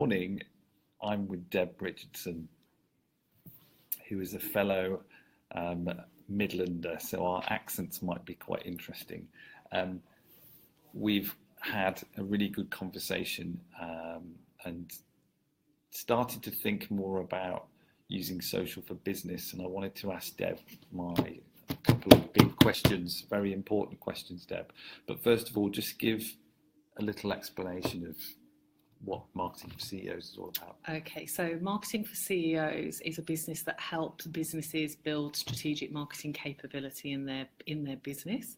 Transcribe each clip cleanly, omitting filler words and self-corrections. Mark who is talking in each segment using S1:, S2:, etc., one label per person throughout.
S1: morning I'm with Deb Richardson, who is a fellow Midlander, so our accents might be quite interesting. We've had a really good conversation and started to think more about using social for business, and I wanted to ask Deb my couple of big questions, very important questions, Deb. But first of all, just give a little explanation of what Marketing for CEOs is all about.
S2: Okay, so Marketing for CEOs is a business that helps businesses build strategic marketing capability in their business.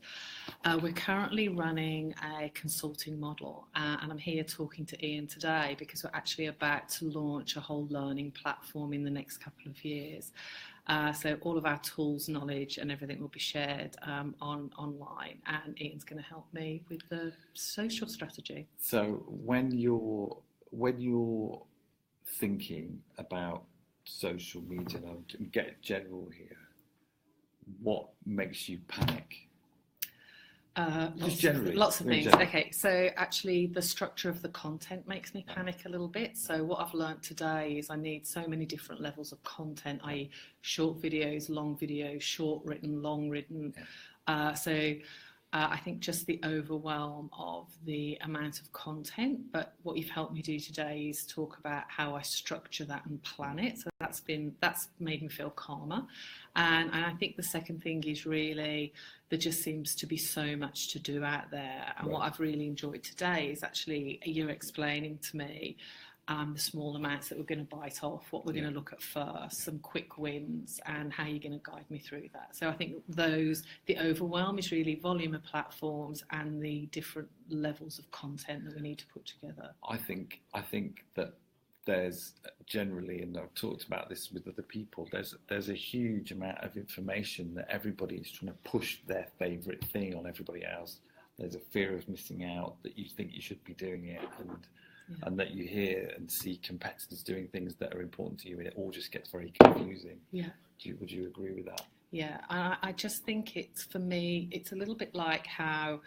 S2: We're currently running a consulting model, and I'm here talking to Ian today because we're actually about to launch a whole learning platform in the next couple of years. So all of our tools, knowledge and everything will be shared online, and Ian's going to help me with the social strategy.
S1: So when you're thinking about social media, and I'll get general here, what makes you panic?
S2: Lots of things. Okay, so actually the structure of the content makes me panic a little bit. So what I've learned today is I need so many different levels of content, i.e. short videos, long videos, short written, long written. I think just the overwhelm of the amount of content, but what you've helped me do today is talk about how I structure that and plan it. So that's made me feel calmer. And I think the second thing is really there just seems to be so much to do out there. And what I've really enjoyed today is actually you explaining to me the small amounts that we're going to bite off, what we're going to look at first, some quick wins, and how you're going to guide me through that. So I think the overwhelm is really volume of platforms and the different levels of content that we need to put together.
S1: I think that there's generally, and I've talked about this with other people, there's a huge amount of information that everybody is trying to push their favourite thing on everybody else. There's a fear of missing out, that you think you should be doing it, and that you hear and see competitors doing things that are important to you, and it all just gets very confusing.
S2: Yeah.
S1: Would you agree with that?
S2: Yeah, I just think for me, it's a little bit like how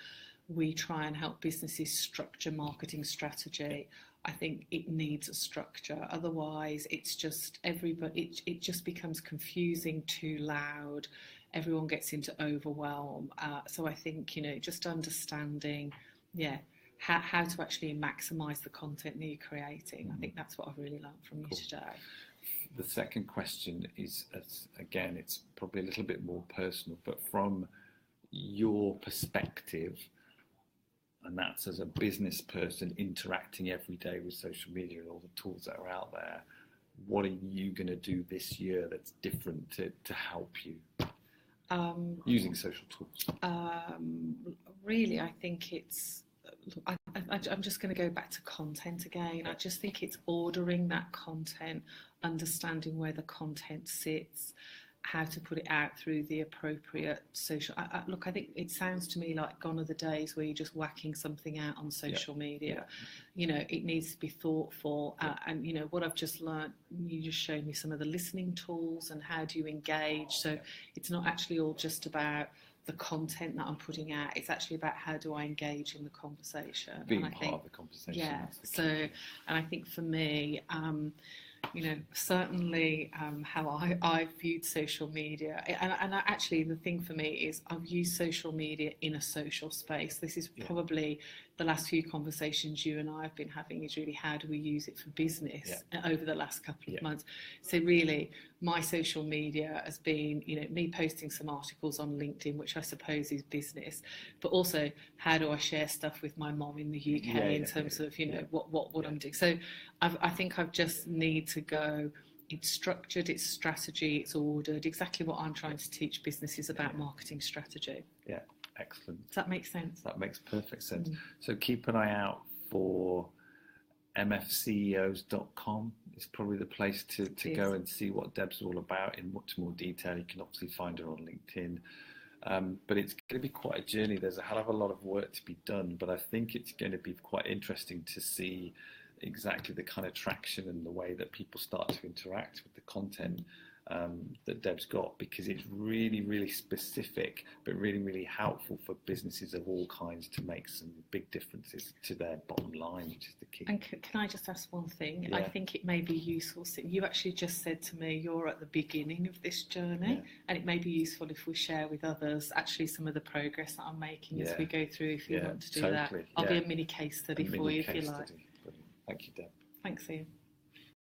S2: we try and help businesses structure marketing strategy. I think it needs a structure. Otherwise, it's just it just becomes confusing, too loud. Everyone gets into overwhelm. So I think, just understanding, how to actually maximise the content that you're creating. I think that's what I've really learned from you today.
S1: The second question is, again, it's probably a little bit more personal, but from your perspective, and that's as a business person interacting every day with social media and all the tools that are out there, what are you going to do this year that's different to help you using social tools?
S2: Really, I think it's... I'm just going to go back to content again. I just think it's ordering that content, understanding where the content sits, how to put it out through the appropriate social... Look, I think it sounds to me like gone are the days where you're just whacking something out on social media. It needs to be thoughtful. And, what I've just learned, you just showed me some of the listening tools and how do you engage. So it's not actually all just about the content that I'm putting out. It's actually about how do I engage in the conversation.
S1: Being part of the conversation.
S2: Yeah. So, and I think for me, certainly how I viewed social media, and actually the thing for me is I've used social media in a social space. This is probably the last few conversations you and I have been having is really how do we use it for business over the last couple of months. So really my social media has been, me posting some articles on LinkedIn, which I suppose is business, but also how do I share stuff with my mom in the UK in terms of, what I'm doing. So I think I've just need to go, it's structured, it's strategy, it's ordered, exactly what I'm trying to teach businesses about marketing strategy.
S1: Yeah, excellent.
S2: Does that make sense?
S1: That makes perfect sense. So keep an eye out for mfceos.com. It's probably the place to go and see what Deb's all about in much more detail. You can obviously find her on LinkedIn. But it's going to be quite a journey. There's a hell of a lot of work to be done, but I think it's going to be quite interesting to see exactly the kind of traction and the way that people start to interact with the content. that Deb's got, because it's really, really specific, but really, really helpful for businesses of all kinds to make some big differences to their bottom line, which is the key.
S2: And can I just ask one thing?
S1: Yeah.
S2: I think it may be useful. You actually just said to me you're at the beginning of this journey, and it may be useful if we share with others actually some of the progress that I'm making as we go through, if you want to do that. I'll be a mini case study for you if you like.
S1: Thank you, Deb.
S2: Thanks, Ian.